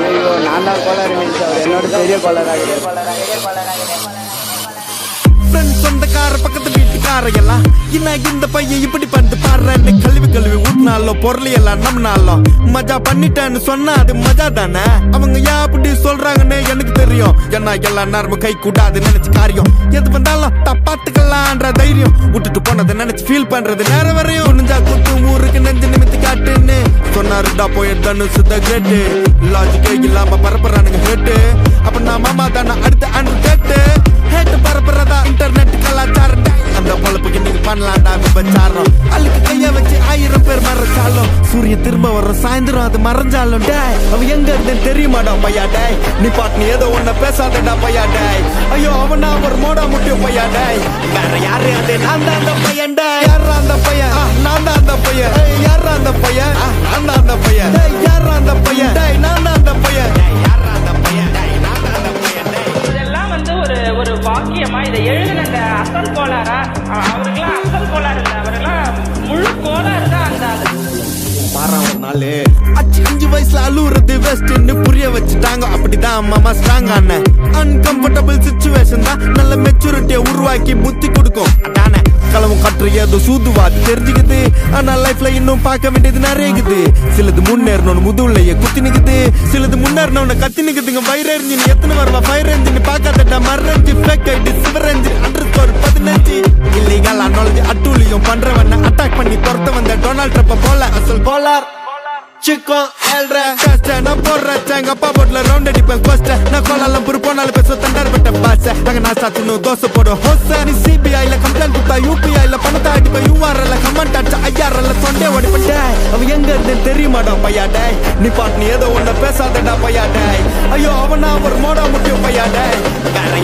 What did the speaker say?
ஐயோ நான் தான் கோளாறு நினைச்சு அவர் என்னோட பெரிய கோளாறாக சொந்தக்கார பக்கத்து வீட்டுக்கார எல்லாம் என்ன இந்த பையன் இப்படி பண்ணிட்டு பாடுறேன்னு கழுவி ஊட்டினாலும் பொருளையெல்லாம் நம்மனாலும் மஜா பண்ணிட்டேன்னு சொன்னா அது மஜா தானே. அவங்க ஏன் அப்படி சொல்றாங்கன்னு எனக்கு தெரியும். ஏன்னா எல்லா நேரமும் கை கூடாது நினைச்சு காரியம் எது வந்தாலும் தப்பாத்துக்கலான்ற தைரியம் விட்டுட்டு போனதை நினைச்சு ஃபீல் பண்றது நேரம் வரையும் நெஞ்சா குத்து ஊருக்கு நெஞ்சு நிமித்தி காட்டுன்னு சொன்னாருடா போய் தனுசு த கிரேட்டு லாஜிக்கே இல்லாம பரப்புறானுங்க ஹேட்டு. அப்ப நான் மாமா தானே அடுத்த அன்று கேட்டு ஹேட்டு பரப்புறதா இன்டர்நெட் கலாச்சாரம். அந்த பொழப்புக்கு நீங்க பண்ணலாம்டா விபச்சாரம். அழுக்கு கைய வச்சு 1000 பேர் மறைச்சாலும் சூரியன் திரும்ப வரும் சாயந்தரம் அது மறைஞ்சாலும் டேய் அவ எங்க இருந்து தெரியுமாடா பையா டேய். நீ பாட்டு நீ ஏதோ ஒன்ன பேசாதடா பையா டேய். ஐயோ அவனா ஒரு மோடா முட்டியும் பையா டேய். வேற யாரு அது நான் தான் அந்த பையன் டேய். யாரா அந்த பையன் நான் தான் அந்த பையன். யாரா அந்த பையன் நான் தான் அந்த பையன். யாரா அந்த பையன் டேய் நான் தான் அந்த பையன். யாரா அந்த பையன் டேய் நான் தான் அந்த பையன். இதெல்லாம் வந்து ஒரு வாக்கியமா இதை எழுதின அசல் கோளாரா? அவருக்கெல்லாம் அசல் கோளாறு இல்லை, அவரெல்லாம் முழு கோளாறு தான் அந்த ஒரு நாள் 5 வயசுல அழுவுறது வெஸ்ட்னு புரிய வச்சுட்டாங்க. அப்படிதான் மாமா ஸ்ட்ராங் ஆன அன்கம்ஃபர்டபிள் சிச்சுவேஷன் தான் நல்ல மெச்சூரிட்டியை உருவாக்கி புத்தி கொடுக்கும். அதானே களவும் கற்று ஏதோ சூதுவாது தெரிஞ்சுக்குது. ஆனா லைஃப்ல இன்னும் பார்க்க வேண்டியது நிறையக்குது. சிலது முன்னேறணும்னு முதுகுலையே குத்தி நிக்குது, சிலது முன்னேறணும்னு கத்தி நிக்குதுங்க. ஃபயர் என்ஜின் எத்தனை வருவா ஃபயர் என்ஜின் பார்க்காதடா மறைஞ்சு ஃபேக் ஐடி சிவர் என்ஜின் _15 இல்லீகல் நாலேஜ் அட்டூழியம் பண்றவன அட்டாக் பண்ணி துரத்த வந்த டொனால்ட் ட்ரம்ப் போல அசல் கோலார் சிக்கன் ஏழ்ற கஷ்ட நான் போடுறேன் எங்க அப்பா போட்ல ரவுண்ட் அடிப்பேன் கோஸ்ட நான் கோலாலம் புரு போனாலும் பேச தண்டார் பட்ட பாச நாங்க நான் சாத்தணும் தோசை போடும் ஹோச நீ சிபிஐல கம்ப்ளைண்ட் கொடுத்தா யூபிஐல பணத்தை அடிப்பேன் யூஆர்எல்ல கமெண்ட் அடிச்சா ஐஆர்எல்ல சொண்டே ஓடிப்பட்ட அவ எங்க இருந்து தெரியுமாடா பையா டேய். நீ பாட்டு நீ ஏதோ ஒன்ன பேசாதடா பையா டேய். ஐயோ அவனா ஒரு மோடா முட்டியும் பையா டேய். வேற